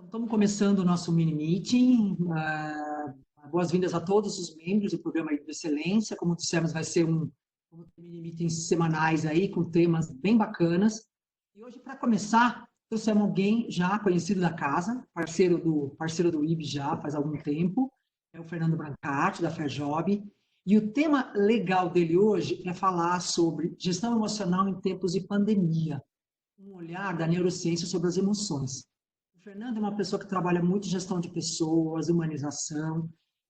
Estamos começando o nosso mini meeting. Boas-vindas a todos os membros do programa de excelência. Como dissemos, vai ser um mini meeting semanais aí com temas bem bacanas. E hoje, para começar, trouxemos alguém já conhecido da casa, parceiro do IB já faz algum tempo, é o Fernando Brancati, da Ferjob. E o tema legal dele hoje é falar sobre gestão emocional em tempos de pandemia, um olhar da neurociência sobre as emoções. O Fernando é uma pessoa que trabalha muito em gestão de pessoas, humanização,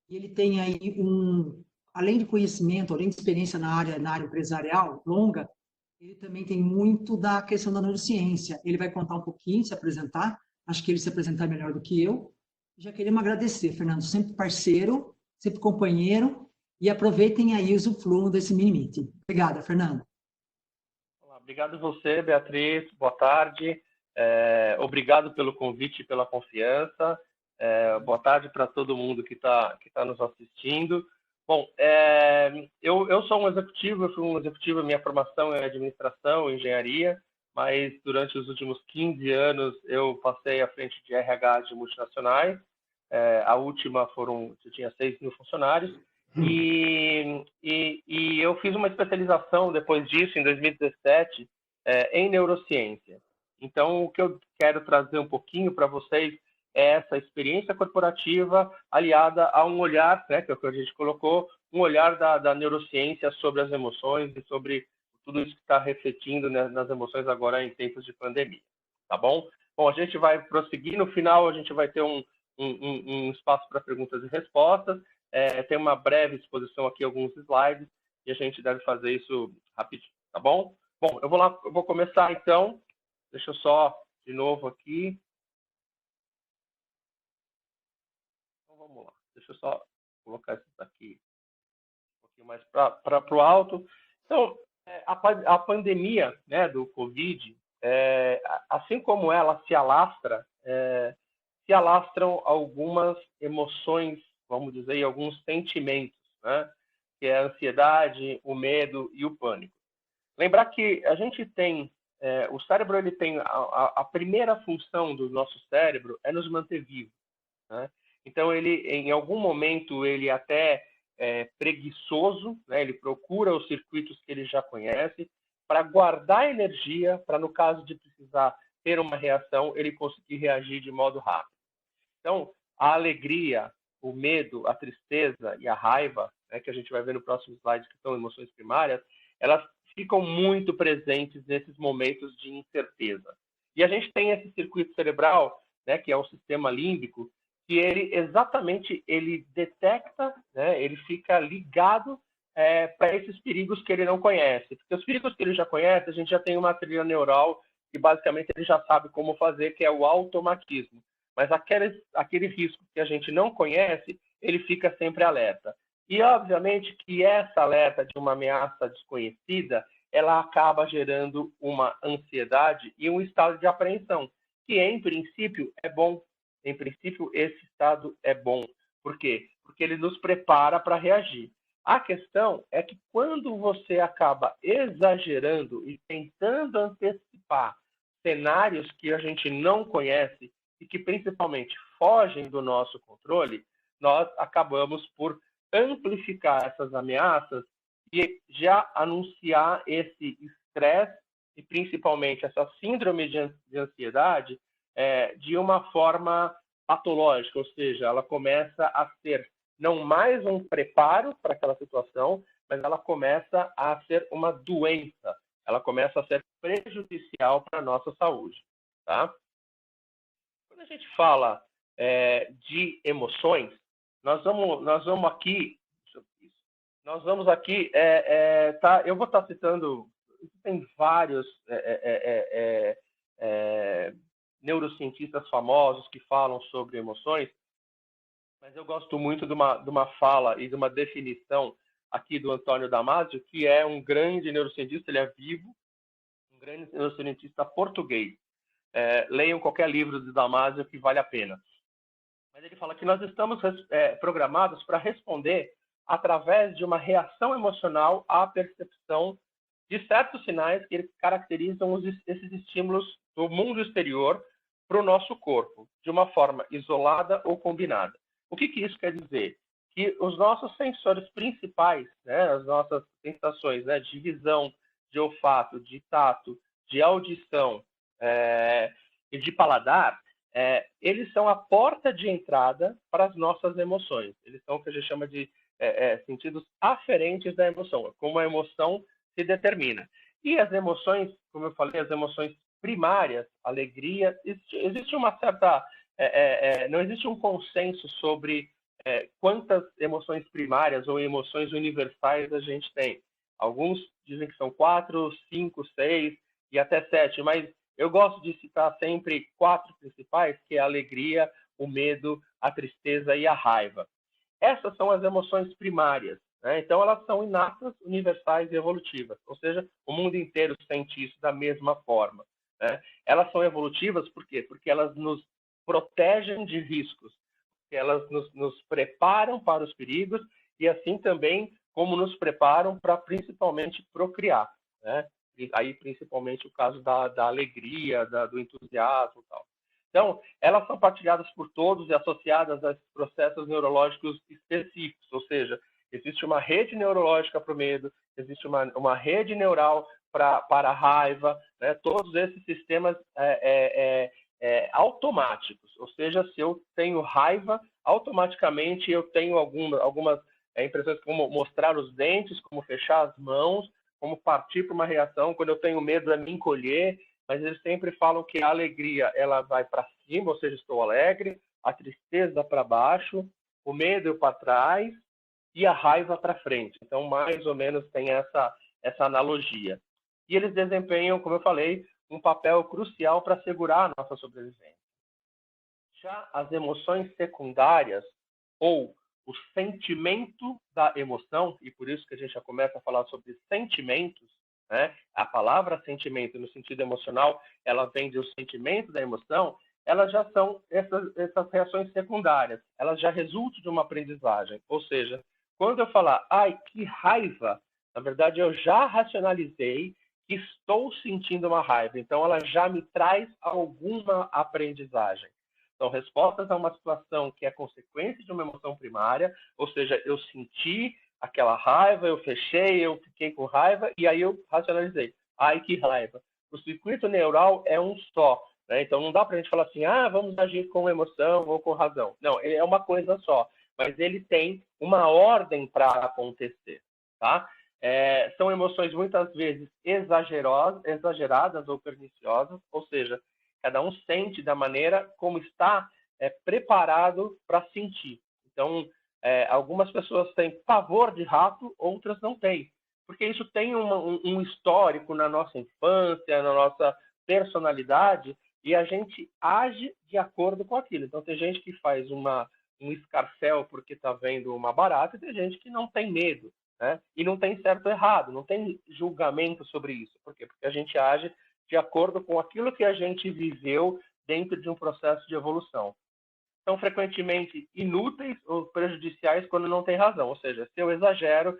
e ele tem aí além de conhecimento, além de experiência na área empresarial longa, ele também tem muito da questão da neurociência. Ele vai contar um pouquinho, se apresentar, acho que ele se apresentar melhor do que eu. Já queremos agradecer, Fernando, sempre parceiro, sempre companheiro, e aproveitem aí o usufruo desse mini-meeting. Obrigada, Fernando. Olá, obrigado você, Beatriz, boa tarde. Obrigado pelo convite e pela confiança. Boa tarde para todo mundo que tá nos assistindo. Bom, eu sou um executivo, eu fui um executivo, minha formação é administração, engenharia, mas durante os últimos 15 anos eu passei à frente de RH de multinacionais. A última eu tinha 6 mil funcionários. E eu fiz uma especialização depois disso, em 2017, em neurociência. Então, o que eu quero trazer um pouquinho para vocês é essa experiência corporativa aliada a um olhar, né, que é o que a gente colocou, um olhar da neurociência sobre as emoções e sobre tudo isso que está refletindo, né, nas emoções agora em tempos de pandemia. Tá bom? Bom, a gente vai prosseguir. No final, a gente vai ter um espaço para perguntas e respostas. Tem uma breve exposição aqui, alguns slides, e a gente deve fazer isso rapidinho, tá bom? Bom, eu vou começar então. Deixa eu só, de novo aqui. Então, vamos lá. Deixa eu só colocar isso daqui um pouquinho mais para o alto. Então, a pandemia, né, do Covid, assim como ela se alastram algumas emoções, vamos dizer, alguns sentimentos, né? Que é a ansiedade, o medo e o pânico. Lembrar que a gente tem, o cérebro, ele tem, a primeira função do nosso cérebro é nos manter vivos, né? Então, ele, em algum momento, ele até é preguiçoso, né? Ele procura os circuitos que ele já conhece para guardar energia, para, no caso de precisar ter uma reação, ele conseguir reagir de modo rápido. Então, a alegria, o medo, a tristeza e a raiva, né, que a gente vai ver no próximo slide, que são emoções primárias, elas ficam muito presentes nesses momentos de incerteza. E a gente tem esse circuito cerebral, né, que é o sistema límbico, que ele detecta, né, ele fica ligado para esses perigos que ele não conhece. Porque os perigos que ele já conhece, a gente já tem uma trilha neural que basicamente ele já sabe como fazer, que é o automatismo. Mas aquele risco que a gente não conhece, ele fica sempre alerta. E, obviamente, que essa alerta de uma ameaça desconhecida, ela acaba gerando uma ansiedade e um estado de apreensão, que, em princípio, é bom. Em princípio, esse estado é bom. Por quê? Porque ele nos prepara para reagir. A questão é que quando você acaba exagerando e tentando antecipar cenários que a gente não conhece e que principalmente fogem do nosso controle, nós acabamos por amplificar essas ameaças e já anunciar esse estresse e principalmente essa síndrome de ansiedade de uma forma patológica, ou seja, ela começa a ser não mais um preparo para aquela situação, mas ela começa a ser uma doença, ela começa a ser prejudicial para a nossa saúde, tá? Quando a gente fala de emoções, nós vamos aqui, tá? Eu vou estar citando, tem vários neurocientistas famosos que falam sobre emoções, mas eu gosto muito de uma fala e de uma definição aqui do Antônio Damasio, que é um grande neurocientista, ele é vivo, um grande neurocientista português. Leiam qualquer livro de Damasio que vale a pena. Mas ele fala que nós estamos programados para responder através de uma reação emocional à percepção de certos sinais que caracterizam esses estímulos do mundo exterior para o nosso corpo, de uma forma isolada ou combinada. O que isso quer dizer? Que os nossos sensores principais, né, as nossas sensações, né, de visão, de olfato, de tato, de audição e de paladar, eles são a porta de entrada para as nossas emoções. Eles são o que a gente chama de sentidos aferentes da emoção, como a emoção se determina. E as emoções, como eu falei, as emoções primárias, alegria, existe uma certa... não existe um consenso sobre quantas emoções primárias ou emoções universais a gente tem. Alguns dizem que são 4, 5, 6 e até 7, mas eu gosto de citar sempre 4 principais, que é a alegria, o medo, a tristeza e a raiva. Essas são as emoções primárias, né? Então, elas são inatas, universais e evolutivas, ou seja, o mundo inteiro sente isso da mesma forma, né? Elas são evolutivas por quê? Porque elas nos protegem de riscos, elas nos preparam para os perigos e assim também como nos preparam para principalmente procriar, né? E aí principalmente o caso da alegria, do entusiasmo e tal. Então, elas são partilhadas por todos e associadas a processos neurológicos específicos, ou seja, existe uma rede neurológica para o medo, existe uma rede neural para a raiva, né? Todos esses sistemas automáticos, ou seja, se eu tenho raiva, automaticamente eu tenho algumas impressões como mostrar os dentes, como fechar as mãos, como partir para uma reação. Quando eu tenho medo é me encolher, mas eles sempre falam que a alegria ela vai para cima, ou seja, estou alegre, a tristeza para baixo, o medo para trás e a raiva para frente. Então, mais ou menos tem essa analogia. E eles desempenham, como eu falei, um papel crucial para assegurar a nossa sobrevivência. Já as emoções secundárias, ou o sentimento da emoção, e por isso que a gente já começa a falar sobre sentimentos, né? A palavra sentimento, no sentido emocional, ela vem do sentimento da emoção, elas já são essas reações secundárias, elas já resultam de uma aprendizagem. Ou seja, quando eu falar, ai, que raiva, na verdade eu já racionalizei que estou sentindo uma raiva, então ela já me traz alguma aprendizagem. São respostas a uma situação que é consequência de uma emoção primária, ou seja, eu senti aquela raiva, eu fechei, eu fiquei com raiva, e aí eu racionalizei. Ai, que raiva. O circuito neural é um só, né? Então não dá para a gente falar assim, vamos agir com emoção ou com razão. Não, ele é uma coisa só, mas ele tem uma ordem para acontecer, tá? São emoções muitas vezes exageradas ou perniciosas, ou seja, cada um sente da maneira como está preparado para sentir. Então, algumas pessoas têm pavor de rato, outras não têm. Porque isso tem um histórico na nossa infância, na nossa personalidade, e a gente age de acordo com aquilo. Então, tem gente que faz um escarcéu porque está vendo uma barata, e tem gente que não tem medo, né? E não tem certo ou errado, não tem julgamento sobre isso. Por quê? Porque a gente age de acordo com aquilo que a gente viveu dentro de um processo de evolução. São frequentemente inúteis ou prejudiciais quando não tem razão. Ou seja, se eu exagero,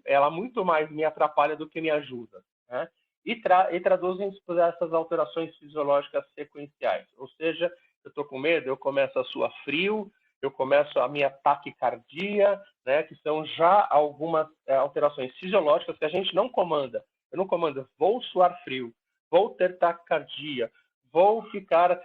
ela muito mais me atrapalha do que me ajuda, né? E traduzem-se por essas alterações fisiológicas sequenciais. Ou seja, eu estou com medo, eu começo a suar frio, eu começo a minha taquicardia, né, que são já algumas alterações fisiológicas que a gente não comanda. Eu não comando, vou suar frio, vou ter taquicardia, vou ficar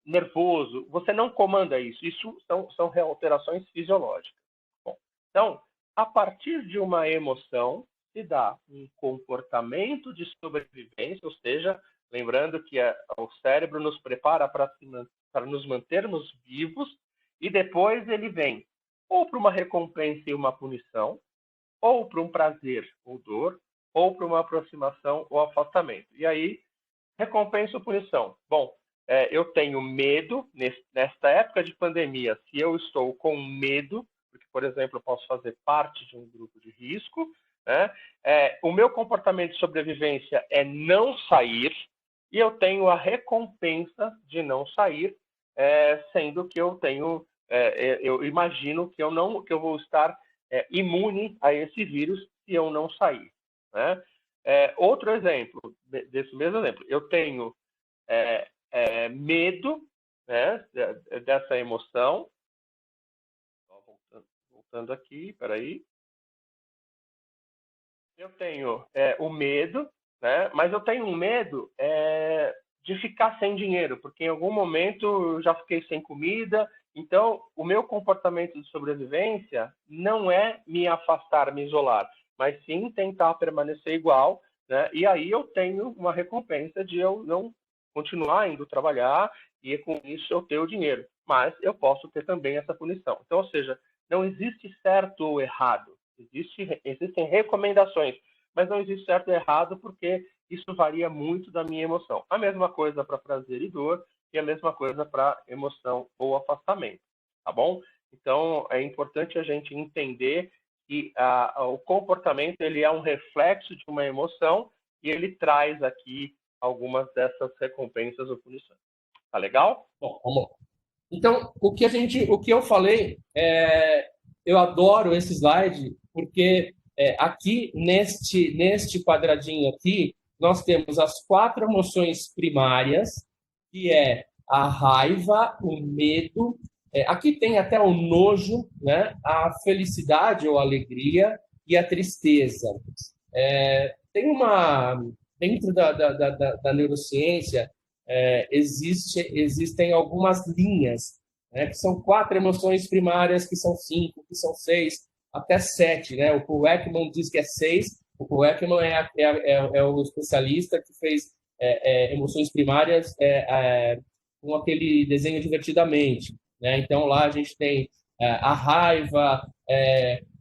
nervoso. Você não comanda isso. Isso são alterações fisiológicas. Bom, então, a partir de uma emoção, se dá um comportamento de sobrevivência, ou seja, lembrando que o cérebro nos prepara para nos mantermos vivos, e depois ele vem ou para uma recompensa e uma punição, ou para um prazer ou dor, ou para uma aproximação ou afastamento. E aí, recompensa ou punição? Bom, eu tenho medo, nesta época de pandemia, se eu estou com medo, porque, por exemplo, eu posso fazer parte de um grupo de risco, né? O meu comportamento de sobrevivência é não sair, e eu tenho a recompensa de não sair, sendo que eu tenho, eu imagino que eu vou estar imune a esse vírus se eu não sair, né? Outro exemplo, desse mesmo exemplo, eu tenho medo, né, dessa emoção. Voltando aqui, peraí. Eu tenho o medo, né, mas eu tenho um medo de ficar sem dinheiro, porque em algum momento eu já fiquei sem comida. Então, o meu comportamento de sobrevivência não é me afastar, me isolar, mas sim tentar permanecer igual, né? E aí eu tenho uma recompensa de eu não continuar indo trabalhar e com isso eu ter o dinheiro. Mas eu posso ter também essa punição. Então, ou seja, não existe certo ou errado. Existem recomendações, mas não existe certo ou errado porque isso varia muito da minha emoção. A mesma coisa para prazer e dor e a mesma coisa para emoção ou afastamento, tá bom? Então, é importante a gente entender que o comportamento ele é um reflexo de uma emoção e ele traz aqui algumas dessas recompensas ou punições. Tá legal? Bom, vamos lá. Então, o que eu falei, eu adoro esse slide, porque aqui, neste quadradinho aqui, nós temos as 4 emoções primárias, que é a raiva, o medo, aqui tem até o nojo, né? A felicidade ou alegria e a tristeza. Dentro da neurociência, existem algumas linhas, né, que são 4 emoções primárias, que são 5, que são 6, até 7. Né? O Paul Ekman diz que é 6. O Paul Ekman é o especialista que fez emoções primárias com aquele desenho Divertidamente. Né? Então, lá a gente tem a raiva,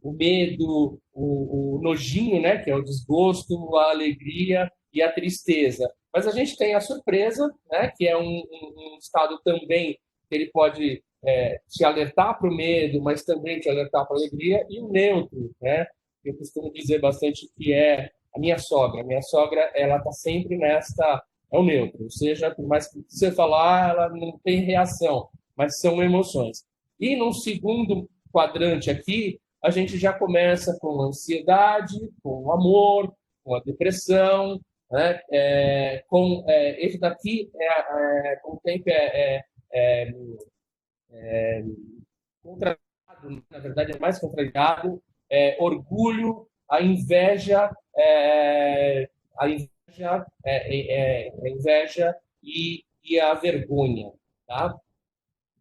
o medo, o nojinho, né, que é o desgosto, a alegria e a tristeza. Mas a gente tem a surpresa, né, que é um estado também que ele pode te alertar para o medo, mas também te alertar para a alegria, e o neutro, né? Eu costumo dizer bastante que é a minha sogra. A minha sogra, ela está sempre é o neutro, ou seja, por mais que você falar, ela não tem reação, mas são emoções. E no segundo quadrante aqui, a gente já começa com a ansiedade, com o amor, com a depressão, né? Esse daqui com o tempo contrariado, na verdade é mais contrariado, orgulho, a inveja e a vergonha, tá?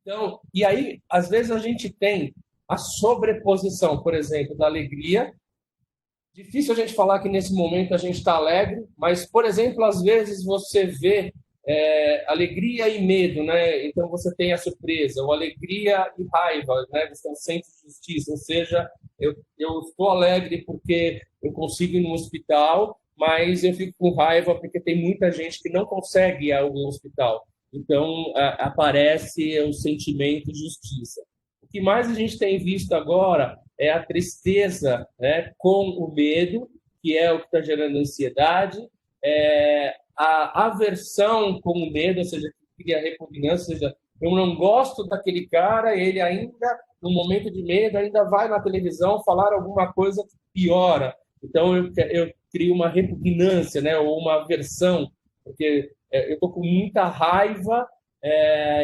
Então, e aí, às vezes a gente tem a sobreposição, por exemplo, da alegria. Difícil a gente falar que nesse momento a gente está alegre, mas, por exemplo, às vezes você vê alegria e medo, né? Então você tem a surpresa, ou alegria e raiva, né? Você tem um senso de justiça, ou seja, eu estou alegre porque eu consigo ir no hospital, mas eu fico com raiva porque tem muita gente que não consegue ir ao hospital. Então aparece o sentimento de justiça. O que mais a gente tem visto agora é a tristeza, né, com o medo, que é o que está gerando ansiedade, a aversão com o medo, ou seja, que cria repugnância, ou seja, eu não gosto daquele cara, ele ainda, no momento de medo, ainda vai na televisão falar alguma coisa que piora. Então, eu crio uma repugnância, né, ou uma aversão, porque eu estou com muita raiva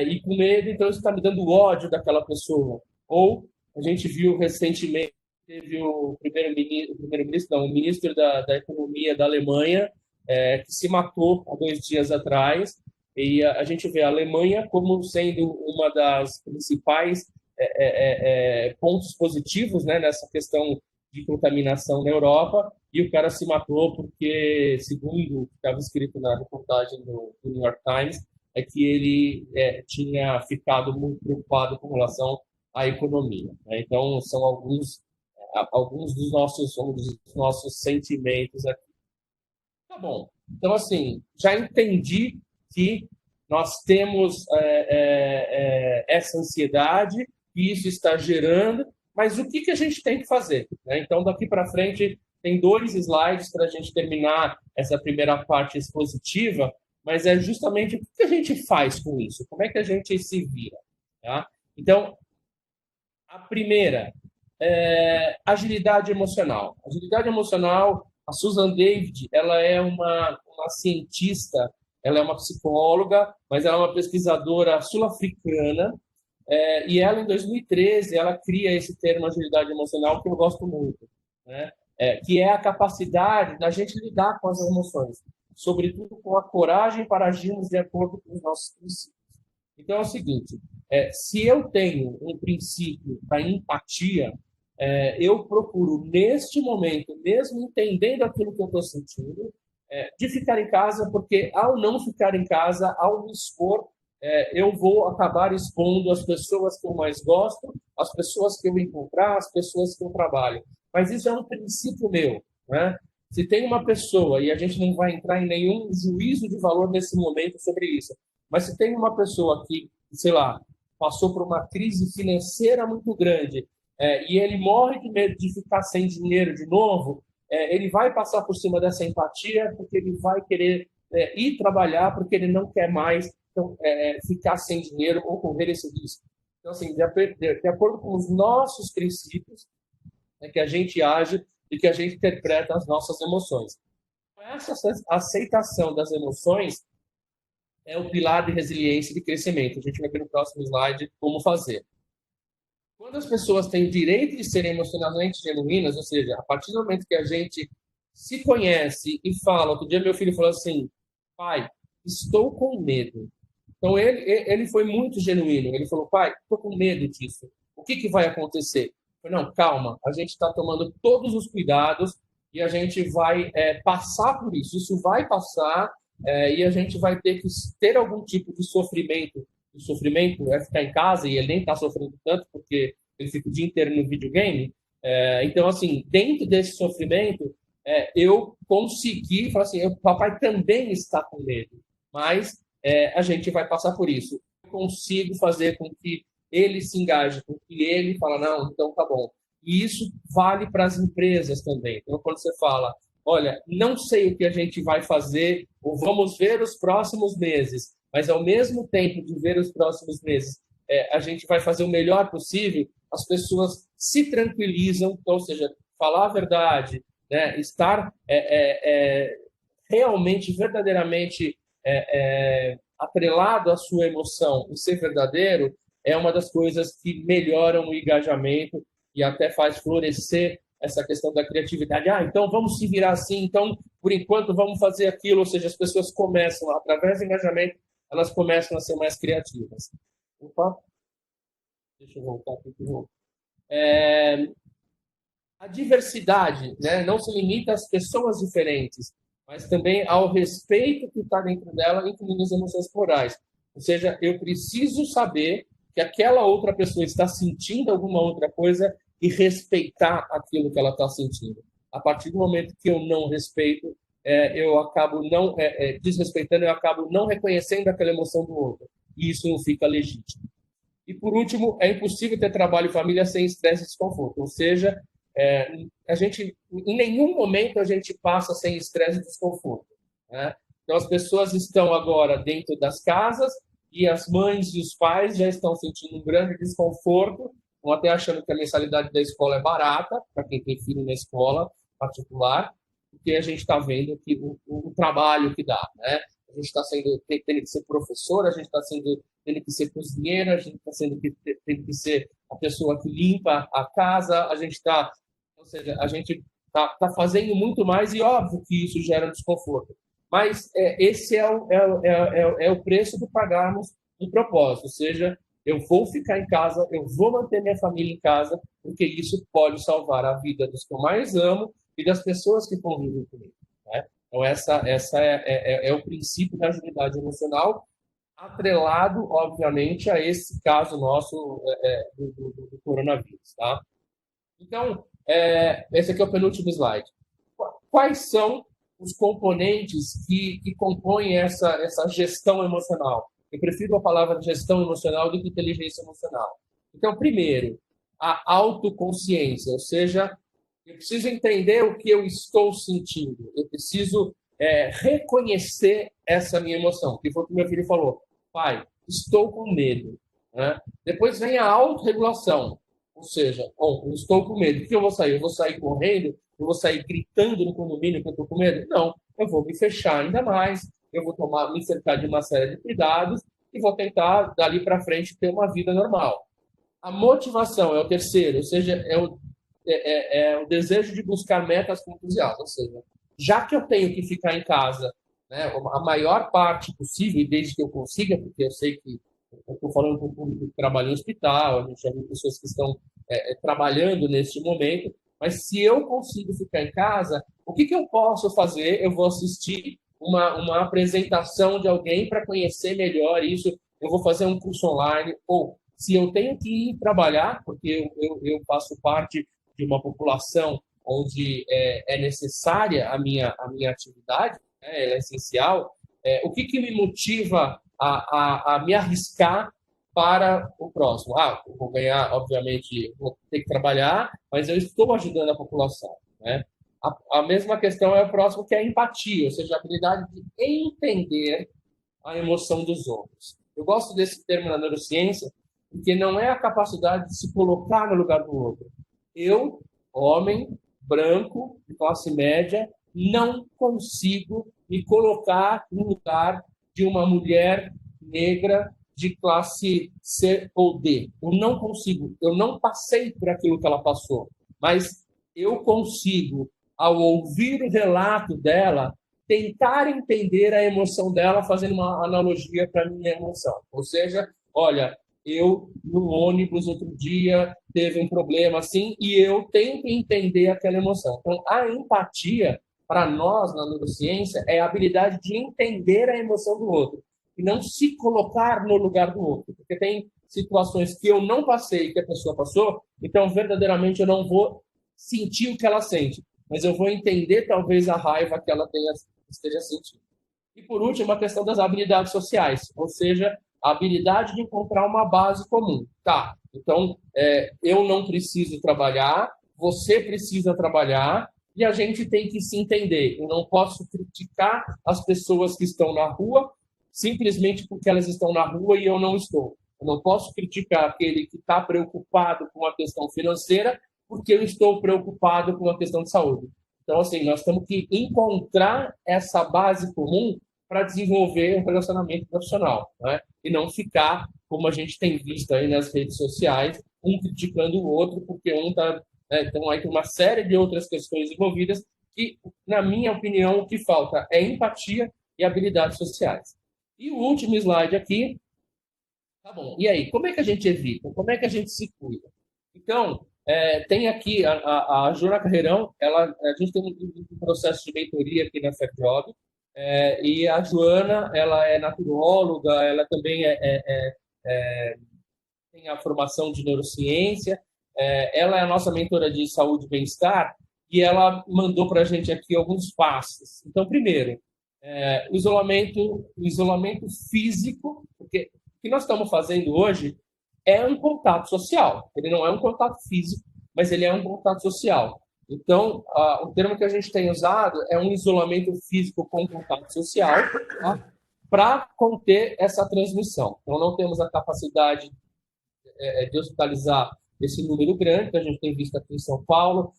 e com medo, então isso está me dando ódio daquela pessoa. Ou a gente viu recentemente, teve o primeiro-ministro, não, o ministro da Economia da Alemanha, que se matou há 2 dias atrás, e a gente vê a Alemanha como sendo uma das principais pontos positivos, né, nessa questão de contaminação na Europa, e o cara se matou porque, segundo o que estava escrito na reportagem do New York Times, é que ele tinha ficado muito preocupado com relação à economia. Né? Então, são alguns dos nossos sentimentos aqui. Tá bom. Então, assim, já entendi que nós temos essa ansiedade, que isso está gerando, mas o que a gente tem que fazer? Né? Então, daqui para frente, tem 2 slides para a gente terminar essa primeira parte expositiva, mas é justamente o que a gente faz com isso, como é que a gente se vira. Tá? Então, a primeira, agilidade emocional. Agilidade emocional, a Susan David, ela é uma cientista ela é uma psicóloga, mas ela é uma pesquisadora sul-africana, e ela, em 2013, ela cria esse termo agilidade emocional que eu gosto muito, né? Que é a capacidade da gente lidar com as emoções, sobretudo com a coragem para agirmos de acordo com os nossos princípios. Então é o seguinte, se eu tenho um princípio da empatia, eu procuro, neste momento, mesmo entendendo aquilo que eu estou sentindo, de ficar em casa, porque ao não ficar em casa, ao me expor, eu vou acabar expondo as pessoas que eu mais gosto, as pessoas que eu encontrar, as pessoas que eu trabalho. Mas isso é um princípio meu, né? Se tem uma pessoa, e a gente não vai entrar em nenhum juízo de valor nesse momento sobre isso, mas se tem uma pessoa que, sei lá, passou por uma crise financeira muito grande, e ele morre de medo de ficar sem dinheiro de novo, ele vai passar por cima dessa empatia porque ele vai querer ir trabalhar porque ele não quer mais ficar sem dinheiro ou correr esse risco. Então, assim, de acordo com os nossos princípios, que a gente age e que a gente interpreta as nossas emoções. Essa aceitação das emoções é o pilar de resiliência e de crescimento. A gente vai ver no próximo slide como fazer. Quando as pessoas têm o direito de serem emocionalmente genuínas, ou seja, a partir do momento que a gente se conhece e fala, outro dia meu filho falou assim, pai, estou com medo. Então ele foi muito genuíno, ele falou, pai, estou com medo disso, o que vai acontecer? Eu falei, não, calma, a gente está tomando todos os cuidados e a gente vai passar por isso vai passar e a gente vai ter que ter algum tipo de sofrimento. O sofrimento é ficar em casa e ele nem está sofrendo tanto porque ele fica o dia inteiro no videogame. Então, assim, dentro desse sofrimento, eu consegui falar assim, o papai também está com medo, mas a gente vai passar por isso. Eu consigo fazer com que ele se engaje, com que ele fala, não, então tá bom. E isso vale para as empresas também. Então, quando você fala, olha, não sei o que a gente vai fazer, ou vamos ver os próximos meses, mas ao mesmo tempo de ver os próximos meses, a gente vai fazer o melhor possível, as pessoas se tranquilizam, então, ou seja, falar a verdade, né, estar realmente, verdadeiramente atrelado à sua emoção e ser verdadeiro, é uma das coisas que melhoram o engajamento e até faz florescer essa questão da criatividade. Então vamos se virar assim, então por enquanto vamos fazer aquilo, ou seja, as pessoas começam, através do engajamento, elas começam a ser mais criativas. Opa, deixa eu voltar aqui de novo. A diversidade, né, não se limita às pessoas diferentes, mas também ao respeito que está dentro dela, incluindo as emoções plurais. Ou seja, eu preciso saber que aquela outra pessoa está sentindo alguma outra coisa e respeitar aquilo que ela está sentindo. A partir do momento que eu não respeito, eu acabo não desrespeitando, eu acabo não reconhecendo aquela emoção do outro. E isso não fica legítimo. E, por último, é impossível ter trabalho e família sem estresse e desconforto. Ou seja, a gente, em nenhum momento a gente passa sem estresse e desconforto, né? Então, as pessoas estão agora dentro das casas e as mães e os pais já estão sentindo um grande desconforto, estão até achando que a mensalidade da escola é barata, para quem tem filho na escola particular, porque a gente está vendo que o trabalho que dá, né? A gente está tendo que ser professor, a gente está tendo que ser cozinheira, a gente está tendo que ser a pessoa que limpa a casa, ou seja, a gente está fazendo muito mais e óbvio que isso gera desconforto. Mas esse é o preço de pagarmos um propósito, ou seja, eu vou ficar em casa, eu vou manter minha família em casa, porque isso pode salvar a vida dos que eu mais amo e das pessoas que convivem comigo, né? Então, essa é o princípio da agilidade emocional, atrelado, obviamente, a esse caso nosso do coronavírus, tá? Então, esse aqui é o penúltimo slide. Quais são os componentes que compõem essa gestão emocional? Eu prefiro a palavra gestão emocional do que inteligência emocional. Então, primeiro, a autoconsciência, ou seja, eu preciso entender o que eu estou sentindo. Eu preciso reconhecer essa minha emoção. Que foi o que meu filho falou. Pai, estou com medo, né? Depois vem a autorregulação. Ou seja, eu estou com medo. O que eu vou sair? Eu vou sair correndo? Eu vou sair gritando no condomínio que eu estou com medo? Não, eu vou me fechar ainda mais. eu vou me cercar de uma série de cuidados e vou tentar, dali para frente, ter uma vida normal. A motivação é o terceiro, ou seja, é o desejo de buscar metas com entusiasmo. Ou seja, já que eu tenho que ficar em casa, né, a maior parte possível, e desde que eu consiga, porque eu sei que eu estou falando com o público que trabalha em hospital, a gente já viu pessoas que estão trabalhando neste momento, mas se eu consigo ficar em casa, o que eu posso fazer? Eu vou assistir uma apresentação de alguém para conhecer melhor isso, eu vou fazer um curso online, ou se eu tenho que ir trabalhar, porque eu faço parte de uma população onde é necessária a minha atividade, né, ela é essencial, o que me motiva a me arriscar para o próximo? Eu vou ganhar, obviamente, vou ter que trabalhar, mas eu estou ajudando a população, né? A mesma questão é o próximo, que é a empatia, ou seja, a habilidade de entender a emoção dos outros. Eu gosto desse termo na neurociência, porque não é a capacidade de se colocar no lugar do outro. Eu, homem, branco, de classe média, não consigo me colocar no lugar de uma mulher negra de classe C ou D. Eu não consigo, eu não passei por aquilo que ela passou, mas eu consigo, ao ouvir o relato dela, tentar entender a emoção dela, fazendo uma analogia para a minha emoção. Ou seja, olha, eu no ônibus outro dia teve um problema assim e eu tenho que entender aquela emoção. Então, a empatia, para nós na neurociência, é a habilidade de entender a emoção do outro e não se colocar no lugar do outro. Porque tem situações que eu não passei, que a pessoa passou, então verdadeiramente eu não vou sentir o que ela sente, mas eu vou entender talvez a raiva que ela esteja sentindo. E por último, a questão das habilidades sociais, ou seja, a habilidade de encontrar uma base comum. Tá, então eu não preciso trabalhar, você precisa trabalhar, e a gente tem que se entender. Eu não posso criticar as pessoas que estão na rua simplesmente porque elas estão na rua e eu não estou. Eu não posso criticar aquele que está preocupado com a questão financeira porque eu estou preocupado com a questão de saúde. Então, assim, nós temos que encontrar essa base comum para desenvolver um relacionamento profissional, né? E não ficar, como a gente tem visto aí nas redes sociais, um criticando o outro, porque um está... Então, aí tem uma série de outras questões envolvidas que, na minha opinião, o que falta é empatia e habilidades sociais. E o último slide aqui, tá bom, e aí, como é que a gente evita? Como é que a gente se cuida? Então, tem aqui a Joana Carreirão, a gente tem um processo de mentoria aqui na FEPJOB, e a Joana, ela é naturóloga, ela também tem a formação de neurociência, ela é a nossa mentora de saúde e bem-estar, e ela mandou para a gente aqui alguns passos. Então, primeiro, o isolamento físico, porque o que nós estamos fazendo hoje é um contato social. Ele não é um contato físico, mas ele é um contato social. Então, o termo que a gente tem usado é um isolamento físico com contato social, tá? Para conter essa transmissão. Então, não temos a capacidade de hospitalizar esse número grande que a gente tem visto aqui em São Paulo,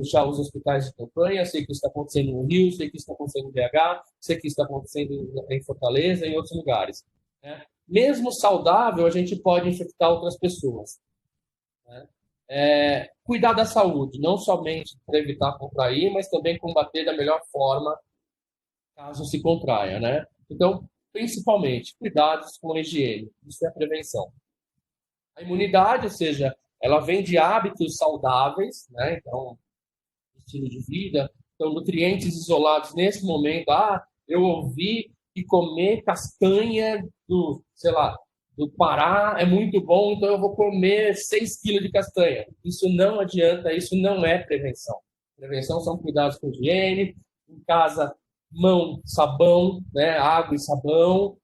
já os hospitais de campanha, sei que isso está acontecendo no Rio, sei que isso está acontecendo em BH, sei que isso está acontecendo em Fortaleza e em outros lugares, né? Mesmo saudável, a gente pode infectar outras pessoas, né? Cuidar da saúde, não somente para evitar contrair, mas também combater da melhor forma caso se contraia, né? Então, principalmente, cuidados com a higiene, isso é a prevenção. A imunidade, ou seja, ela vem de hábitos saudáveis, né? Então, estilo de vida, então, nutrientes isolados nesse momento. Eu ouvi que comer castanha do Pará é muito bom, então eu vou comer 6 quilos de castanha. Isso não adianta, isso não é prevenção. Prevenção são cuidados com higiene, em casa, mão, sabão, né? Água e sabão,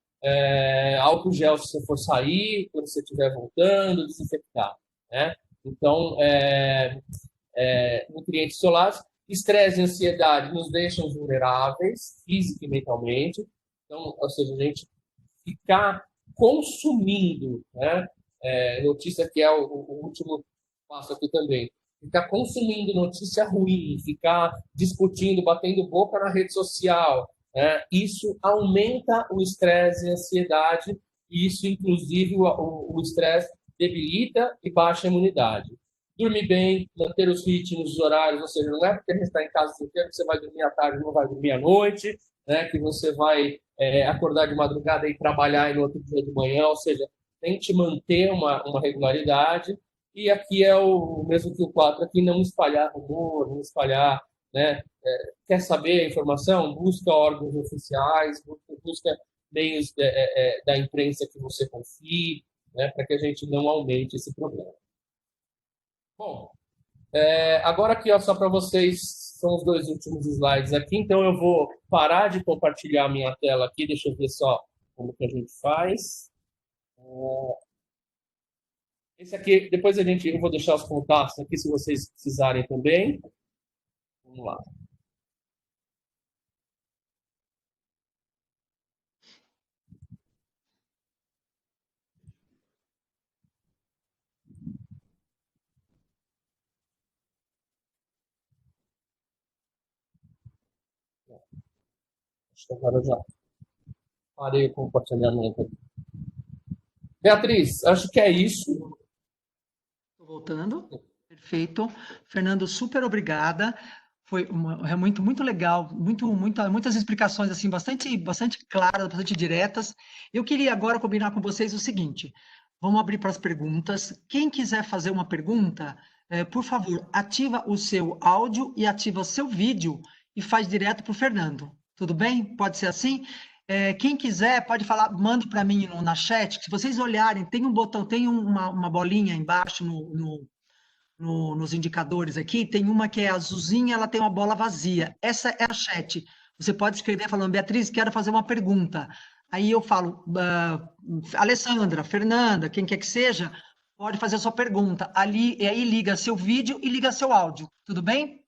álcool gel se você for sair, quando você estiver voltando, desinfectar, né? Então, nutrientes isolados. Estresse e ansiedade nos deixam vulneráveis, física e mentalmente. Então, ou seja, a gente ficar consumindo, né? Notícia que é o último passo aqui também. Ficar consumindo notícia ruim, ficar discutindo, batendo boca na rede social, isso aumenta o estresse e a ansiedade, e isso, inclusive, o estresse debilita e baixa a imunidade. Dormir bem, manter os ritmos, os horários, ou seja, não é porque a gente está em casa o tempo que você vai dormir à tarde, não vai dormir à noite, que você vai acordar de madrugada e trabalhar e no outro dia de manhã, ou seja, tente manter uma regularidade. E aqui é o mesmo que o 4, aqui não espalhar rumor, não espalhar, né? Quer saber a informação? Busca órgãos oficiais, busca meios da imprensa que você confie, né? Para que a gente não aumente esse problema. Bom, agora aqui, ó, só para vocês, são os 2 últimos slides aqui, então eu vou parar de compartilhar a minha tela aqui, deixa eu ver só como que a gente faz. Esse aqui, depois eu vou deixar os contatos aqui, se vocês precisarem também. Vamos lá. Acho que agora eu já parei o compartilhamento aqui. Beatriz, acho que é isso. Estou voltando. Perfeito. Fernando, super obrigada. Foi muito, muito legal, muitas explicações assim, bastante claras, bastante diretas. Eu queria agora combinar com vocês o seguinte: vamos abrir para as perguntas. Quem quiser fazer uma pergunta, por favor, ativa o seu áudio e ativa seu vídeo e faz direto para o Fernando. Tudo bem? Pode ser assim? Quem quiser pode falar, manda para mim na chat. Se vocês olharem, tem um botão, tem uma bolinha embaixo nos indicadores aqui, tem uma que é azulzinha, ela tem uma bola vazia. Essa é a chat. Você pode escrever falando, Beatriz, quero fazer uma pergunta. Aí eu falo, Alessandra, Fernanda, quem quer que seja, pode fazer a sua pergunta. Ali, e aí liga seu vídeo e liga seu áudio. Tudo bem?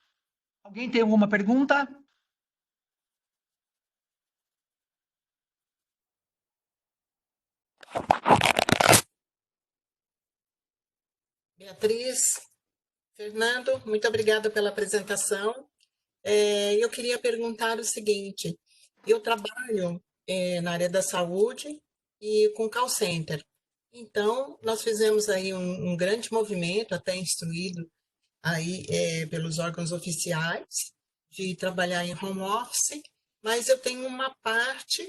Alguém tem alguma pergunta? Beatriz, Fernando, muito obrigada pela apresentação. Eu queria perguntar o seguinte: eu trabalho na área da saúde e com call center. Então, nós fizemos aí um grande movimento, até instruído aí pelos órgãos oficiais, de trabalhar em home office, mas eu tenho uma parte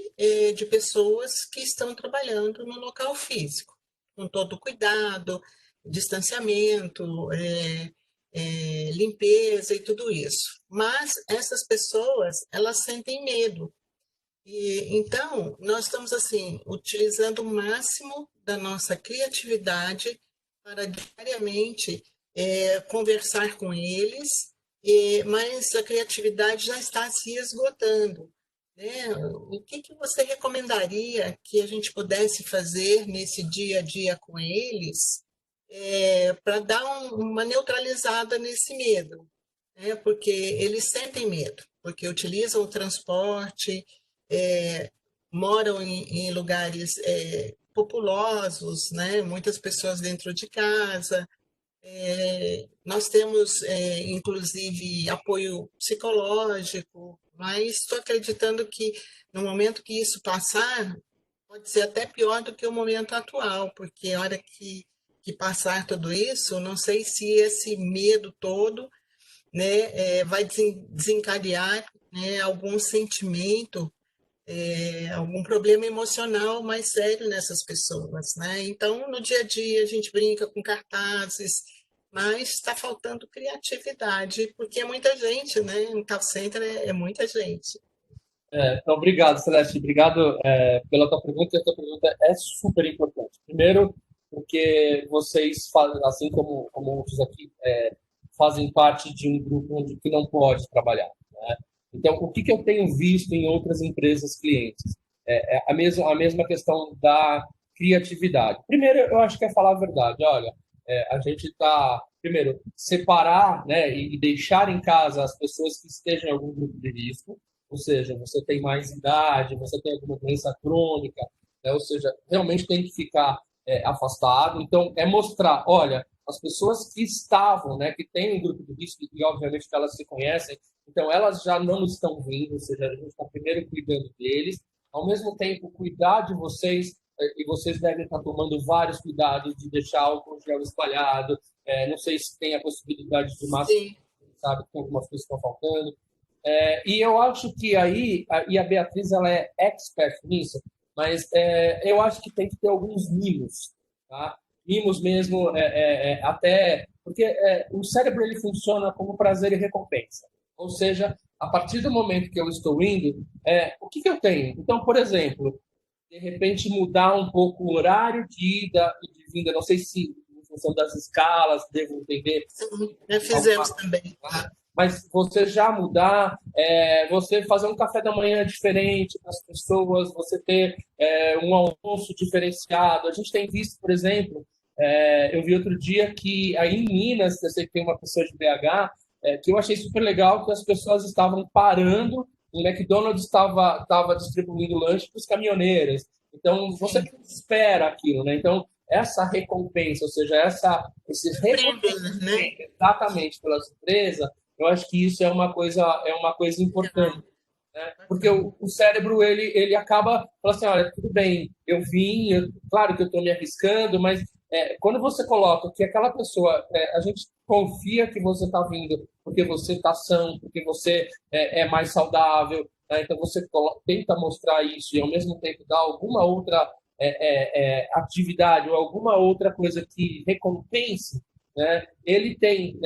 de pessoas que estão trabalhando no local físico, com todo o cuidado, distanciamento, limpeza e tudo isso. Mas essas pessoas, elas sentem medo. E, então, nós estamos, assim, utilizando o máximo da nossa criatividade para diariamente conversar com eles, mas a criatividade já está se esgotando. Né? O que você recomendaria que a gente pudesse fazer nesse dia a dia com eles para dar uma neutralizada nesse medo? Né? Porque eles sentem medo, porque utilizam o transporte, moram em lugares populosos, né? Muitas pessoas dentro de casa. Nós temos, inclusive, apoio psicológico, mas estou acreditando que no momento que isso passar, pode ser até pior do que o momento atual, porque a hora que passar tudo isso, não sei se esse medo todo, né, vai desencadear, né, algum sentimento, algum problema emocional mais sério nessas pessoas, né? Então, no dia a dia, a gente brinca com cartazes, mas está faltando criatividade, porque é muita gente, né? Um call center é muita gente. Então, obrigado, Celeste. Obrigado pela tua pergunta. A tua pergunta é super importante. Primeiro, porque vocês, assim como outros aqui, fazem parte de um grupo que não pode trabalhar. Né? Então, o que eu tenho visto em outras empresas clientes? A mesma questão da criatividade. Primeiro, eu acho que é falar a verdade. Olha, a gente está, primeiro, separar, né, e deixar em casa as pessoas que estejam em algum grupo de risco, ou seja, você tem mais idade, você tem alguma doença crônica, né, ou seja, realmente tem que ficar afastado. Então, é mostrar, olha, as pessoas que estavam, né, que têm um grupo de risco, e obviamente que elas se conhecem, então elas já não estão vindo, ou seja, a gente está primeiro cuidando deles, ao mesmo tempo cuidar de vocês, e vocês devem estar tomando vários cuidados de deixar álcool gel espalhado, não sei se tem a possibilidade de máscara, sabe, que tem algumas coisas que estão faltando. E eu acho que aí, e a Beatriz ela é expert nisso, mas eu acho que tem que ter alguns mimos, tá? Mimos mesmo, até porque o cérebro ele funciona como prazer e recompensa. Ou seja, a partir do momento que eu estou indo, o que eu tenho? Então, por exemplo, de repente mudar um pouco o horário de ida e de vinda, não sei se em função das escalas, devo entender. Já fizemos também. Mas você já mudar, você fazer um café da manhã diferente para as pessoas, você ter um almoço diferenciado. A gente tem visto, por exemplo, eu vi outro dia que aí em Minas, eu sei que tem uma pessoa de BH, que eu achei super legal, que as pessoas estavam parando, o McDonald's estava distribuindo lanche para os caminhoneiros. Então, você espera aquilo, né? Então, essa recompensa, ou seja, esse reconhecimento, né? Exatamente pela surpresa, eu acho que isso é uma coisa importante, né? Porque o cérebro ele acaba falando assim, olha, tudo bem, eu vim, claro que eu estou me arriscando, mas quando você coloca que aquela pessoa, a gente confia que você está vindo porque você está são, porque você é mais saudável, né? Então você tenta mostrar isso e ao mesmo tempo dar alguma outra atividade ou alguma outra coisa que recompense, né? Ele tem,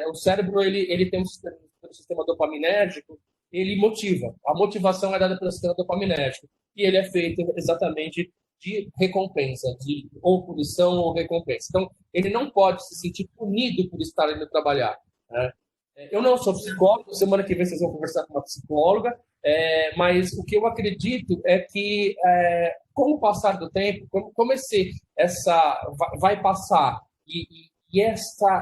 o cérebro ele tem um sistema dopaminérgico, ele motiva. A motivação é dada pelo sistema dopaminérgico e ele é feito exatamente de recompensa, de ou punição ou recompensa. Então, ele não pode se sentir punido por estar indo trabalhar, né? Eu não sou psicólogo, semana que vem vocês vão conversar com uma psicóloga, mas o que eu acredito é que, com o passar do tempo, como vai passar e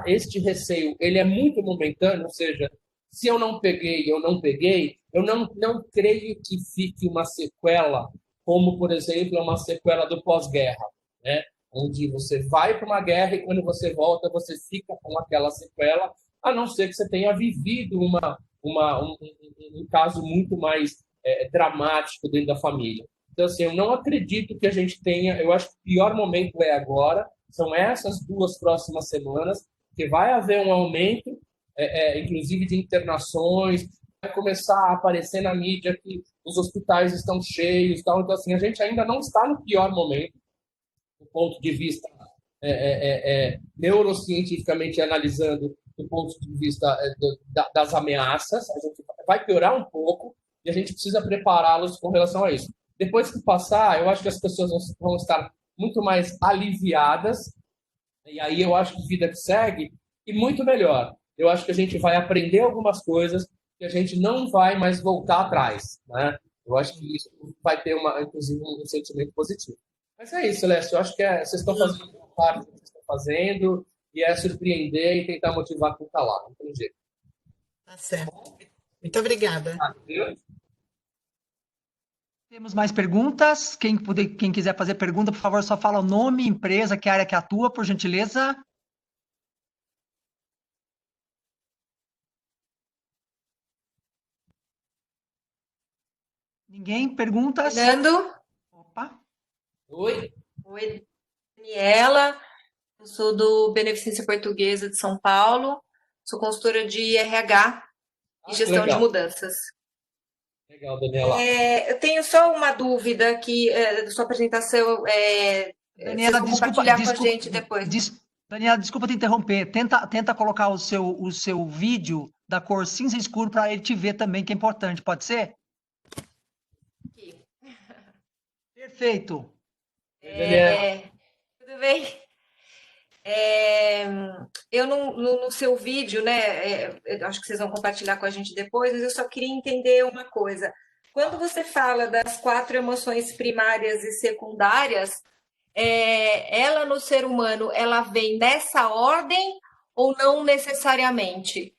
este receio ele é muito momentâneo, ou seja, se eu não peguei, eu não creio que fique uma sequela, como, por exemplo, uma sequela do pós-guerra, né? Onde você vai para uma guerra e quando você volta, você fica com aquela sequela, a não ser que você tenha vivido um caso muito mais dramático dentro da família. Então, assim, eu não acredito que a gente tenha, eu acho que o pior momento é agora, são essas 2 próximas semanas, que vai haver um aumento, inclusive de internações, vai começar a aparecer na mídia que os hospitais estão cheios, tal. Então, assim, a gente ainda não está no pior momento, do ponto de vista neurocientificamente analisando, do ponto de vista das ameaças. A gente vai piorar um pouco e a gente precisa prepará-los com relação a isso. Depois que passar, eu acho que as pessoas vão estar muito mais aliviadas, e aí eu acho que vida que segue, e muito melhor. Eu acho que a gente vai aprender algumas coisas que a gente não vai mais voltar atrás, né? Eu acho que isso vai ter, inclusive, um sentimento positivo. Mas é isso, Lécio. Eu acho que vocês estão fazendo uma parte do que vocês estão fazendo, e é surpreender e tentar motivar quem está lá. Não tem jeito. Tá certo. Muito obrigada. Temos mais perguntas? Quem quiser fazer pergunta, por favor, só fala o nome, empresa, que área que atua, por gentileza. Ninguém? Perguntas? Fernando? Opa. Oi. Oi, Daniela. Eu sou do Beneficência Portuguesa de São Paulo. Sou consultora de RH e gestão de mudanças. Legal, Daniela. Eu tenho só uma dúvida aqui da sua apresentação. Daniela, compartilhar com a gente depois. Daniela, desculpa te interromper. Tenta colocar o seu vídeo da cor cinza escuro para ele te ver também, que é importante. Pode ser? Aqui. Perfeito. Tudo bem? Eu no seu vídeo, né? Eu acho que vocês vão compartilhar com a gente depois, mas eu só queria entender uma coisa. Quando você fala das 4 emoções primárias e secundárias, ela no ser humano, ela vem nessa ordem ou não necessariamente?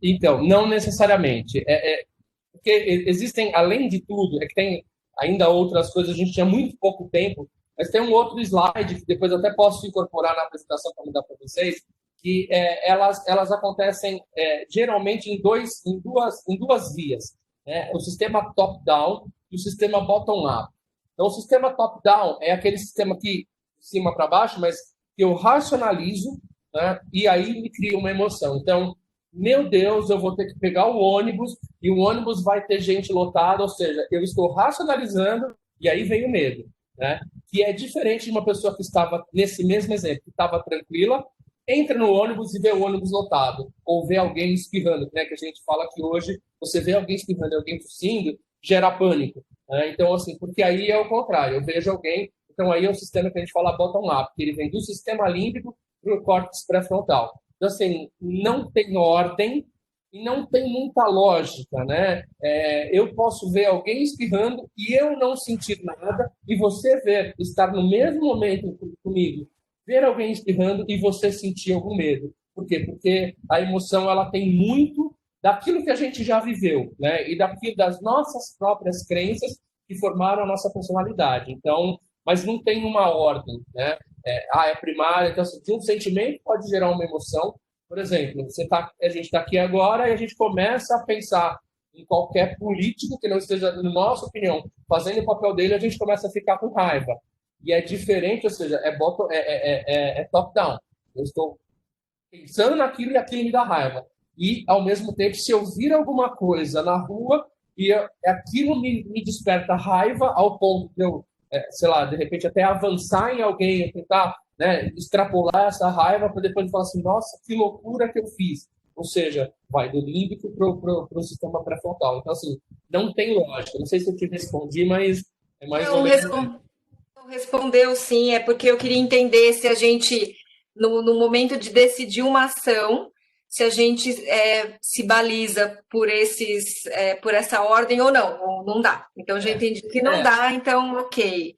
Então, não necessariamente. Porque existem, além de tudo, que tem ainda outras coisas, a gente tinha muito pouco tempo Mas tem um outro slide, que depois eu até posso incorporar na apresentação para mandar para vocês, que elas acontecem geralmente em duas vias, né? O sistema top-down e o sistema bottom-up. Então, o sistema top-down é aquele sistema que, de cima para baixo, mas que eu racionalizo, né? E aí me cria uma emoção. Então, meu Deus, eu vou ter que pegar o ônibus e o ônibus vai ter gente lotada, ou seja, eu estou racionalizando e aí vem o medo, né? Que é diferente de uma pessoa que estava, nesse mesmo exemplo, que estava tranquila, entra no ônibus e vê o ônibus lotado, ou vê alguém espirrando, né? Que a gente fala que hoje você vê alguém espirrando, alguém tossindo, gera pânico, né? Então, assim, porque aí é o contrário, eu vejo alguém, então aí é o sistema que a gente fala bottom-up, que ele vem do sistema límbico para o córtex pré-frontal. Então, assim, não tem ordem e não tem muita lógica, né? Eu posso ver alguém espirrando e eu não sentir nada, e você estar no mesmo momento comigo, ver alguém espirrando e você sentir algum medo. Por quê? Porque a emoção ela tem muito daquilo que a gente já viveu, né? E das nossas próprias crenças que formaram a nossa personalidade. Então, mas não tem uma ordem, né? É primária, então, assim, de um sentimento pode gerar uma emoção. Por exemplo, a gente está aqui agora e a gente começa a pensar em qualquer político que não esteja, na nossa opinião, fazendo o papel dele, a gente começa a ficar com raiva. E é diferente, ou seja, é top-down. Eu estou pensando naquilo e aquilo me dá raiva. E, ao mesmo tempo, se eu vir alguma coisa na rua e aquilo me desperta raiva ao ponto de eu, sei lá, de repente até avançar em alguém, tentar, né, extrapolar essa raiva para depois falar assim, nossa, que loucura que eu fiz. Ou seja, vai do límbico para o sistema pré-frontal. Então, assim, não tem lógica. Não sei se eu te respondi, mas é mais ou menos... Respondeu sim, é porque eu queria entender se a gente, no momento de decidir uma ação, se a gente se baliza por essa ordem ou não dá. Então, eu já entendi que não dá, então, ok.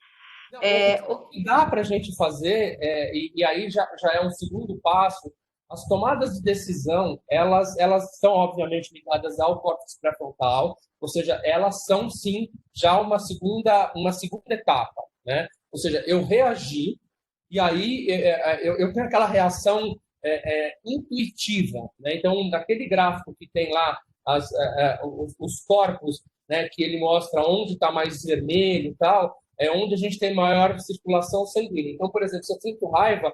O que dá para a gente fazer, e aí já é um segundo passo, as tomadas de decisão, elas são, obviamente, ligadas ao córtex pré-frontal, ou seja, elas são, sim, já uma segunda etapa, né? Ou seja, eu reagi, e aí eu tenho aquela reação intuitiva, né? Então, naquele gráfico que tem lá os corpos, né, que ele mostra onde está mais vermelho e tal, é onde a gente tem maior circulação sanguínea. Então, por exemplo, se eu sinto raiva,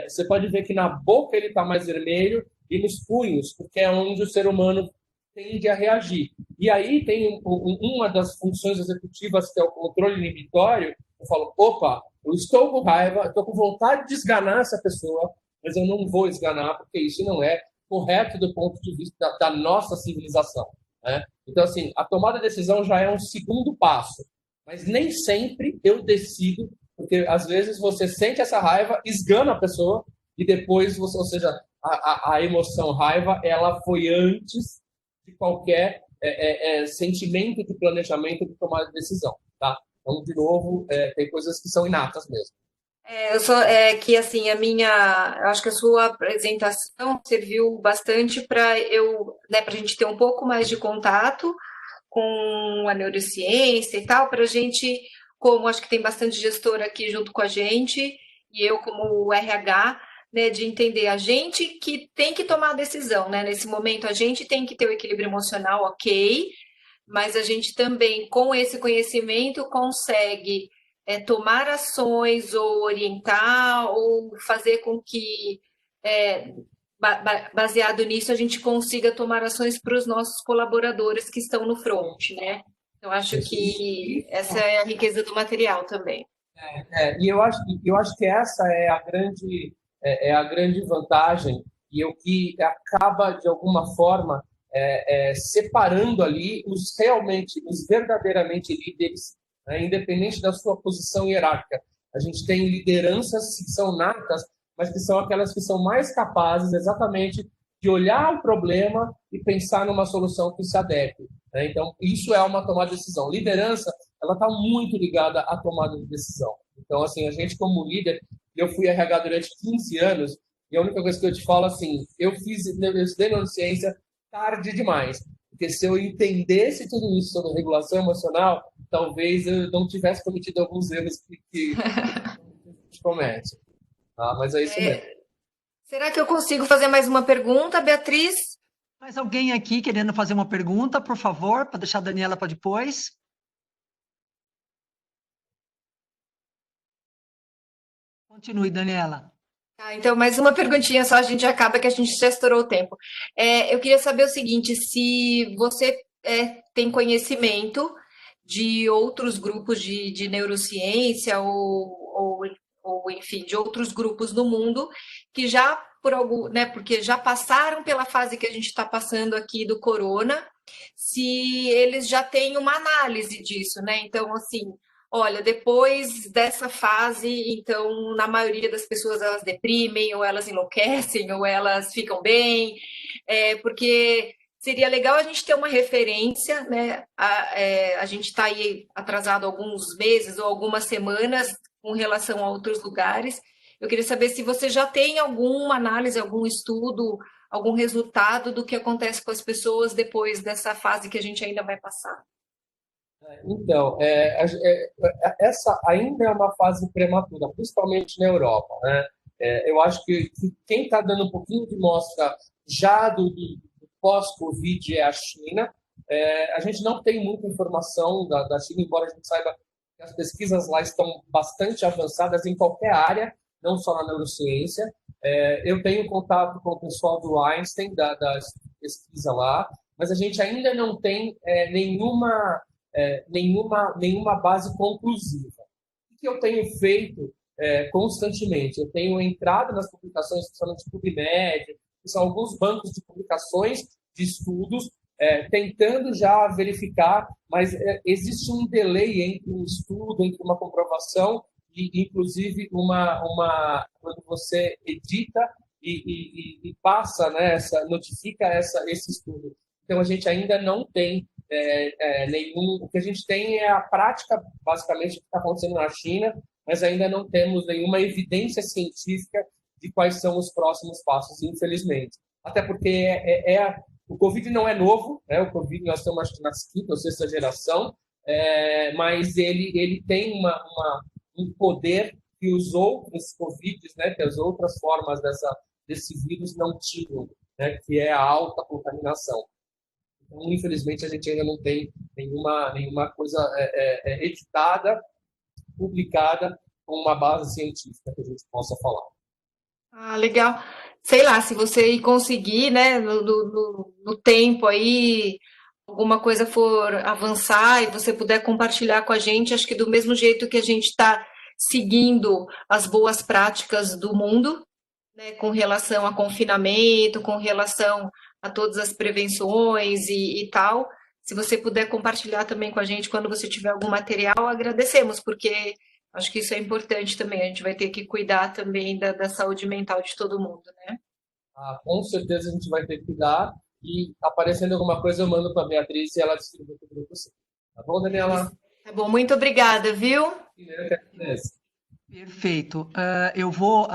você pode ver que na boca ele está mais vermelho e nos punhos, porque é onde o ser humano tende a reagir. E aí tem uma das funções executivas, que é o controle inibitório. Eu falo, opa, eu estou com raiva, estou com vontade de esganar essa pessoa, mas eu não vou esganar, porque isso não é correto do ponto de vista da nossa civilização, né? Então, assim, a tomada de decisão já é um segundo passo, mas nem sempre eu decido, porque às vezes você sente essa raiva, esgana a pessoa, e depois, ou seja, a emoção raiva, ela foi antes de qualquer sentimento de planejamento de tomada de decisão, tá? Então, de novo, tem coisas que são inatas mesmo. Que assim, eu acho que a sua apresentação serviu bastante para né, para a gente ter um pouco mais de contato com a neurociência e tal, para a gente, como acho que tem bastante gestor aqui junto com a gente, e eu como RH, né, de entender a gente que tem que tomar a decisão, né? Nesse momento a gente tem que ter o equilíbrio emocional, ok, mas a gente também, com esse conhecimento, consegue tomar ações ou orientar ou fazer com que, baseado nisso, a gente consiga tomar ações para os nossos colaboradores que estão no front, né? Eu acho que essa é a riqueza do material também. E eu acho que essa é a grande vantagem e o que acaba, de alguma forma, separando ali os verdadeiramente líderes, né, independente da sua posição hierárquica. A gente tem lideranças que são natas, mas que são aquelas que são mais capazes exatamente de olhar o problema e pensar numa solução que se adeque, né? Então, isso é uma tomada de decisão. Liderança, ela está muito ligada à tomada de decisão. Então, assim, a gente como líder, eu fui RH durante 15 anos, e a única coisa que eu te falo, assim, eu estudei neurociência tarde demais, porque se eu entendesse tudo isso sobre regulação emocional, talvez eu não tivesse cometido alguns erros que a gente comete. Tá? Mas é isso mesmo. Será que eu consigo fazer mais uma pergunta, Beatriz? Mais alguém aqui querendo fazer uma pergunta, por favor, para deixar a Daniela para depois? Continue, Daniela. Tá, então, mais uma perguntinha só, a gente acaba que a gente já estourou o tempo. Eu queria saber o seguinte, se você tem conhecimento de outros grupos de neurociência ou, enfim, de outros grupos no mundo que já, por algum, né, porque já passaram pela fase que a gente está passando aqui do corona, se eles já têm uma análise disso, né? Então, assim, olha, depois dessa fase, então, na maioria das pessoas elas deprimem, ou elas enlouquecem, ou elas ficam bem, porque seria legal a gente ter uma referência, né? A gente está aí atrasado alguns meses ou algumas semanas com relação a outros lugares. Eu queria saber se você já tem alguma análise, algum estudo, algum resultado do que acontece com as pessoas depois dessa fase que a gente ainda vai passar. Então, essa ainda é uma fase prematura, principalmente na Europa, né? Eu acho que quem está dando um pouquinho de mostra já do pós-Covid é a China. A gente não tem muita informação da China, embora a gente saiba que as pesquisas lá estão bastante avançadas em qualquer área, não só na neurociência. Eu tenho contato com o pessoal do Einstein, da pesquisa lá, mas a gente ainda não tem nenhuma base conclusiva. O que eu tenho feito constantemente? Eu tenho entrado nas publicações, principalmente PubMed, que são alguns bancos de publicações de estudos, tentando já verificar, mas existe um delay entre um estudo, entre uma comprovação e, inclusive, quando você edita e passa, né, notifica esse estudo. Então, a gente ainda não tem nenhum... O que a gente tem é a prática, basicamente, que está acontecendo na China, mas ainda não temos nenhuma evidência científica de quais são os próximos passos, infelizmente. Até porque o Covid não é novo, né? O Covid nós estamos, acho que, na quinta ou sexta geração, mas ele tem um poder que os outros Covids, né, que as outras formas desse vírus não tinham, né, que é a alta contaminação. Então, infelizmente, a gente ainda não tem nenhuma coisa editada, publicada, com uma base científica que a gente possa falar. Ah, legal. Sei lá, se você conseguir, né, no tempo aí, alguma coisa for avançar e você puder compartilhar com a gente, acho que do mesmo jeito que a gente está seguindo as boas práticas do mundo, né, com relação a confinamento, com relação a todas as prevenções e tal, se você puder compartilhar também com a gente quando você tiver algum material, agradecemos, porque acho que isso é importante também, a gente vai ter que cuidar também da saúde mental de todo mundo, né? Com certeza a gente vai ter que cuidar e aparecendo alguma coisa eu mando para a Beatriz e ela distribui para você. Tá bom, Daniela? Tá bom, muito obrigada, viu? Eu que agradeço. Perfeito. Eu vou,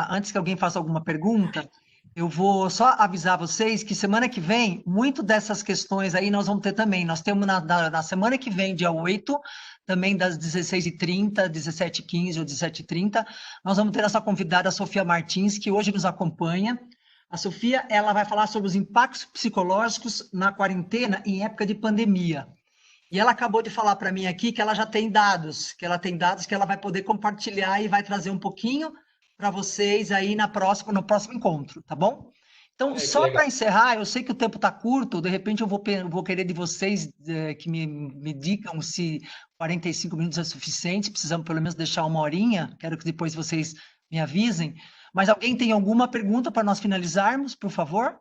antes que alguém faça alguma pergunta, eu vou só avisar vocês que semana que vem, muito dessas questões aí nós vamos ter também. Nós temos na semana que vem, dia 8, também das 16h30, 17h15 ou 17h30, nós vamos ter essa convidada, a Sofia Martins, que hoje nos acompanha. A Sofia, ela vai falar sobre os impactos psicológicos na quarentena em época de pandemia. E ela acabou de falar para mim aqui que ela já tem dados, que ela vai poder compartilhar e vai trazer um pouquinho para vocês aí no próximo encontro, tá bom? Então, só para encerrar, eu sei que o tempo está curto, de repente eu vou querer de vocês que me digam se 45 minutos é suficiente, precisamos pelo menos deixar 1 horinha, quero que depois vocês me avisem. Mas alguém tem alguma pergunta para nós finalizarmos, por favor?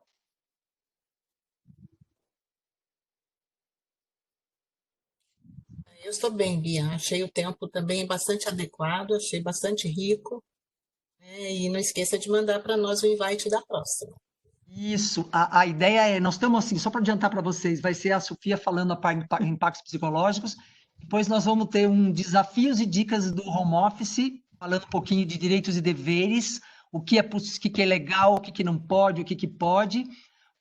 Eu estou bem, Bia. Achei o tempo também bastante adequado, achei bastante rico. E não esqueça de mandar para nós o invite da próxima. Isso, a ideia nós estamos assim, só para adiantar para vocês, vai ser a Sofia falando a impactos psicológicos, depois nós vamos ter desafios e dicas do home office, falando um pouquinho de direitos e deveres, o que é legal, o que não pode, o que pode.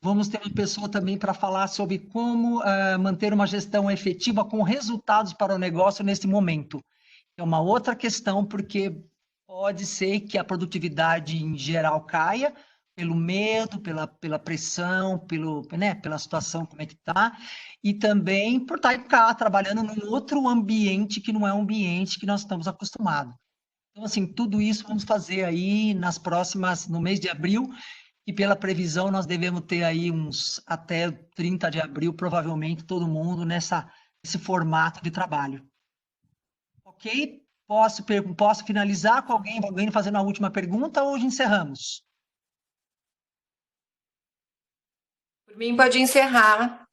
vamos ter uma pessoa também para falar sobre como manter uma gestão efetiva com resultados para o negócio nesse momento. É uma outra questão, porque pode ser que a produtividade em geral caia pelo medo, pela pressão, pela situação como é que está, e também por estar trabalhando num outro ambiente que não é um ambiente que nós estamos acostumados. Então, assim, tudo isso vamos fazer aí no mês de abril, e pela previsão nós devemos ter aí até 30 de abril, provavelmente, todo mundo nesse formato de trabalho. Ok? Posso finalizar com alguém fazendo a última pergunta ou hoje encerramos? Por mim, pode encerrar.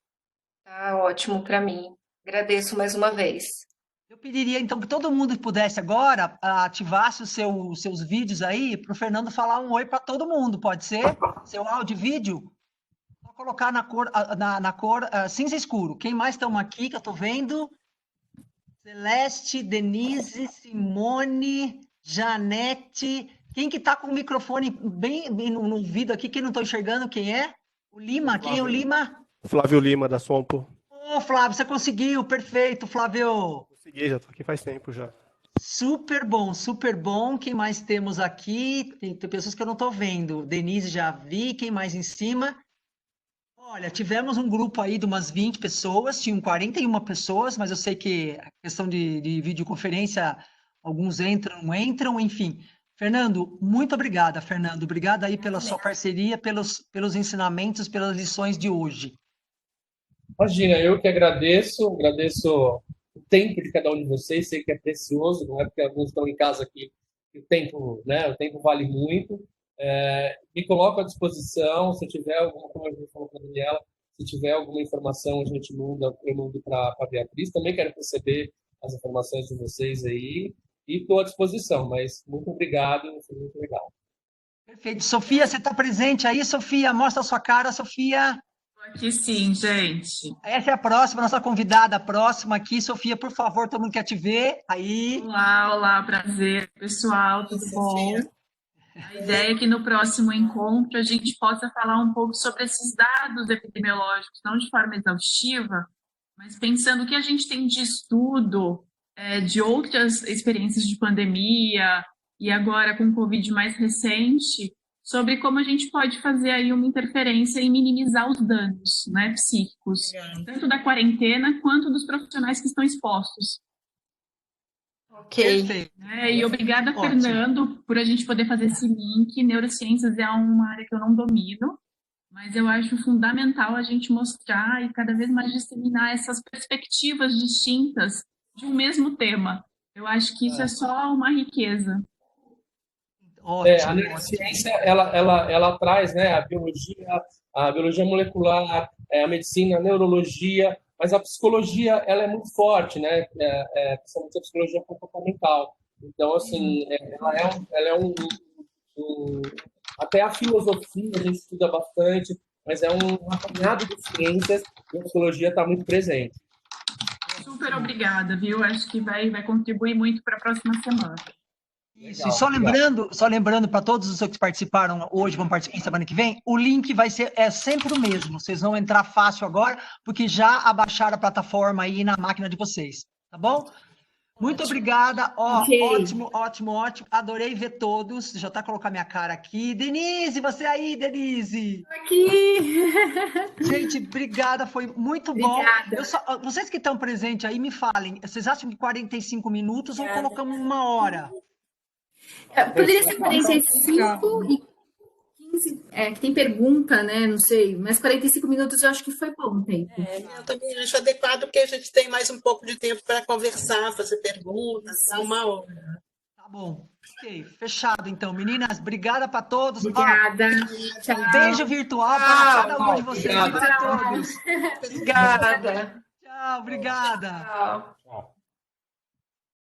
Tá ótimo para mim. Agradeço mais uma vez. Eu pediria, então, que todo mundo pudesse agora ativasse os seus vídeos aí para o Fernando falar um oi para todo mundo, pode ser? Seu áudio e vídeo? Vou colocar na cor cinza escuro. Quem mais estão aqui que eu estou vendo? Celeste, Denise, Simone, Janete. Quem que está com o microfone bem no ouvido aqui? Quem não estou enxergando, quem é? O Lima, quem é o Lima? Flávio Lima, da Sompo. Ô, Flávio, você conseguiu, perfeito, Flávio. Consegui, já estou aqui faz tempo já. Super bom, super bom. Quem mais temos aqui? Tem pessoas que eu não estou vendo. Denise já vi, quem mais em cima? Olha, tivemos um grupo aí de umas 20 pessoas, tinham 41 pessoas, mas eu sei que a questão de videoconferência, alguns entram, não entram, enfim. Fernando, muito obrigada, Fernando. Obrigada aí pela sua parceria, pelos ensinamentos, pelas lições de hoje. Imagina, eu que agradeço o tempo de cada um de vocês, sei que é precioso, não é porque alguns estão em casa aqui, o tempo vale muito. Me coloco à disposição, se tiver alguma, como a gente falou com a Daniela, se tiver alguma informação, eu mando para a Beatriz. Também quero receber as informações de vocês aí e estou à disposição, mas muito obrigado, foi muito legal. Perfeito. Sofia, você está presente aí, Sofia? Mostra a sua cara, Sofia. Aqui sim, gente. Essa é a próxima, nossa convidada próxima aqui. Sofia, por favor, todo mundo quer te ver. Aí. Olá, prazer, pessoal, tudo bom? A ideia é que no próximo encontro a gente possa falar um pouco sobre esses dados epidemiológicos, não de forma exaustiva, mas pensando o que a gente tem de estudo de outras experiências de pandemia e agora com o Covid mais recente, sobre como a gente pode fazer aí uma interferência e minimizar os danos, né, psíquicos, tanto da quarentena quanto dos profissionais que estão expostos. Ok. E obrigada, Ótimo. Fernando, por a gente poder fazer esse link. Neurociências é uma área que eu não domino, mas eu acho fundamental a gente mostrar e cada vez mais disseminar essas perspectivas distintas de um mesmo tema. Eu acho que isso é só uma riqueza. A neurociência, ela traz, né, a biologia molecular, a medicina, a neurologia, mas a psicologia, ela é muito forte, né, principalmente a psicologia comportamental. Então, assim, até a filosofia a gente estuda bastante, mas é um apanhado de ciências e a psicologia está muito presente. Super obrigada, viu? Acho que vai contribuir muito para a próxima semana. Isso, e só lembrando para todos os que participaram hoje, vão participar semana que vem, o link vai ser sempre o mesmo, vocês vão entrar fácil agora, porque já abaixaram a plataforma aí na máquina de vocês, tá bom? Muito obrigada, ótimo, adorei ver todos, já tá colocando minha cara aqui. Denise, você aí, Denise? Aqui! Gente, obrigada, foi muito bom. Vocês que estão presentes aí, me falem, vocês acham que 45 minutos ou colocamos 1 hora? Poderia ser 45 e 15, que tem pergunta, né? Não sei, mas 45 minutos eu acho que foi bom tempo. Eu também acho adequado, porque a gente tem mais um pouco de tempo para conversar, fazer perguntas, dar 1 hora. Tá bom. Ok, fechado então. Meninas, obrigada para todos. Obrigada. Tchau. Beijo virtual para cada um de vocês. Para todos. Obrigada. Tchau, obrigada. Tchau. Tchau.